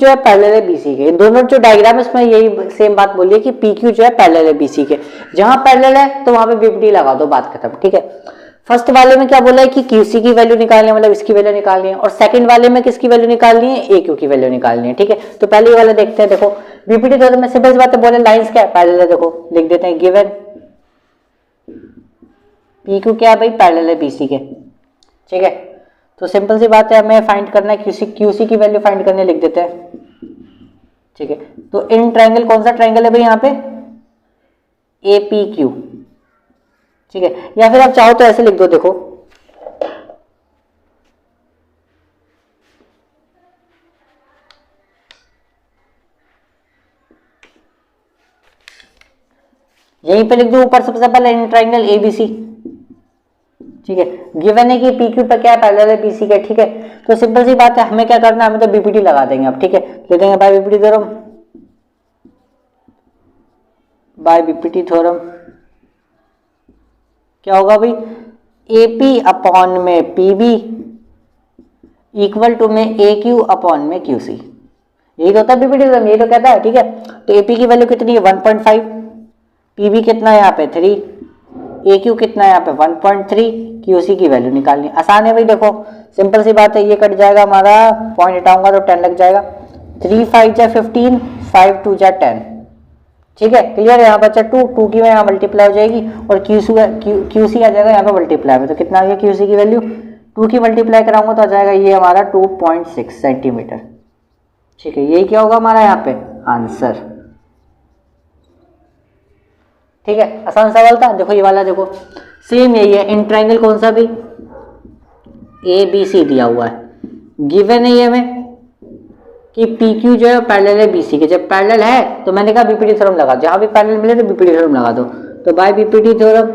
जो है पैरेलल है बीसी के। दोनों जो डायग्राम है उसमें यही सेम बात बोली है कि पी क्यू जो है पैरेलल है बीसी के। जहां पैरेलल है तो वहां पे बीपीटी लगा दो, बात खत्म। ठीक है, फर्स्ट वाले में क्या बोला है कि क्यूसी की वैल्यू निकालनी है, मतलब इसकी वैल्यू निकालनी है, और सेकंड वाले में किसकी वैल्यू निकालनी है, ए क्यू की वैल्यू निकालनी है। ठीक है, तो पहले वाला देखते हैं। देखो बीपीटी थ्योरम में सिंपल सी बात है, बोले लाइंस क्या है, पैरेलल है। देखो लिख देते हैं, गिवन पी क्यू क्या है भाई, पैरेलल है बीसी के। ठीक है, तो सिंपल सी बात है, हमें फाइंड करना है क्यूसी की वैल्यू फाइंड करने, लिख देते हैं। ठीक है, तो इन ट्रायंगल कौन सा ट्रायंगल है भाई यहाँ पे, ए पी क्यू। ठीक है, या फिर आप चाहो तो ऐसे लिख दो, देखो यहीं पे लिख दो ऊपर सबसे पहले इन ट्रायंगल एबीसी। ठीक है, गिवन है कि पी क्यू पर क्या है, पैरेलल है बीसी के। ठीक है, तो सिंपल सी बात है, हमें क्या करना है, हमें तो बीपीटी लगा देंगे अब। ठीक है, ले देंगे by BPT theorem, by BPT theorem क्या होगा भाई, एपी अपॉन में पीबी इक्वल टू में ए क्यू अपॉन में क्यूसी। यही तो होता है बीपीटी थ्योरम, यही तो कहता है। ठीक है, तो एपी की वैल्यू कितनी है 1.5, पीबी कितना है यहाँ पे 3, ए क्यू कितना है यहाँ पे 1.3, क्यूसी की वैल्यू निकालनी। आसान है भाई, देखो सिंपल सी बात है, ये कट जाएगा हमारा, पॉइंट हटाऊंगा तो 10 लग जाएगा, 3 5 जा 15, 5 2 जा 10। ठीक है, क्लियर है। यहाँ बच्चा 2 की में यहाँ मल्टीप्लाई हो जाएगी और क्यूसी आ जाएगा यहाँ पे मल्टीप्लाई में, तो कितना आ गया क्यूसी की वैल्यू, 2 की मल्टीप्लाई कराऊंगा तो आ जाएगा ये हमारा 2.6 सेंटीमीटर। ठीक है, यही क्या होगा हमारा यहाँ पे आंसर। ठीक है, आसान सवाल था। देखो ये वाला देखो सेम यही है, इन ट्रायंगल कौन सा भी, ए बी सी दिया हुआ है, गिवन है ये हमें कि पी क्यू जो है पैरेलल है बीसी के। जब पैरेलल है तो मैंने कहा बीपीटी थ्योरम लगा, जहां भी पैरेलल मिले तो बीपीटी थ्योरम लगा दो। तो बाय बीपीटी थ्योरम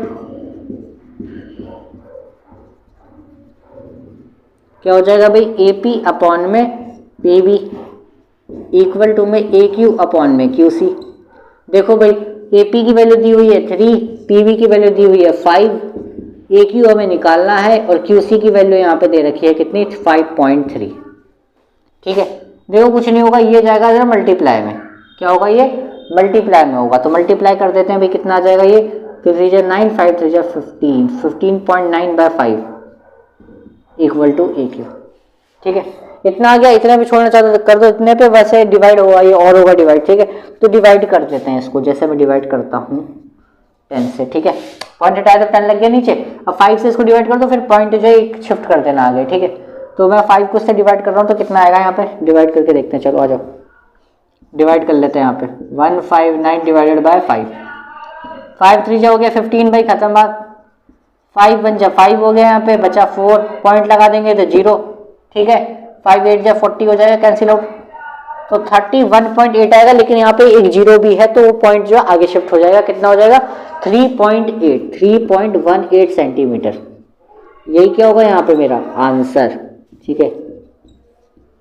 क्या हो जाएगा भाई, एपी अपॉन में पीबी इक्वल टू में ए क्यू अपॉन में क्यूसी। देखो भाई एपी की वैल्यू दी हुई है 3, पीबी की वैल्यू दी हुई है 5, ए क्यू हमें निकालना है और क्यूसी की वैल्यू यहाँ पे दे रखी है कितनी 5.3। ठीक है, देखो कुछ नहीं होगा, ये जाएगा जरा मल्टीप्लाई में, क्या होगा ये मल्टीप्लाई में होगा, तो मल्टीप्लाई कर देते हैं भाई, कितना आ जाएगा ये, 3 जा 9, 5 3 जा 15, 15.9/5 इक्वल टू ए क्यू। ठीक है, इतना आ गया, इतने पे छोड़ना चाहते तो कर दो, इतने पे वैसे डिवाइड होगा, ये और होगा डिवाइड। ठीक है, तो डिवाइड कर देते हैं इसको, जैसे मैं डिवाइड करता हूँ 10 से। ठीक है, पॉइंट हटाया तो 10 लग गया नीचे, अब 5 से इसको डिवाइड कर दो, फिर पॉइंट जो है शिफ्ट कर देना आगे। ठीक है, तो मैं 5 को इससे डिवाइड कर रहा हूँ तो कितना आएगा यहाँ पे, डिवाइड करके देखते हैं। चलो आ जाओ डिवाइड कर लेते हैं यहाँ पे, 159 डिवाइडेड बाय 5, 5 3 जा हो गया 15 भाई, खत्म बात। 5 1 जा 5 हो गया, यहाँ पे बचा 4, पॉइंट लगा देंगे तो 0। ठीक है, 5 8 जा 40 हो जाएगा, कैंसिल आउट, तो 31.8 आएगा, लेकिन यहाँ पे एक 0 भी है तो वो पॉइंट जो आगे शिफ्ट हो जाएगा, कितना हो जाएगा 3.18 सेंटीमीटर। यही क्या होगा यहाँ पे मेरा आंसर। ठीक है,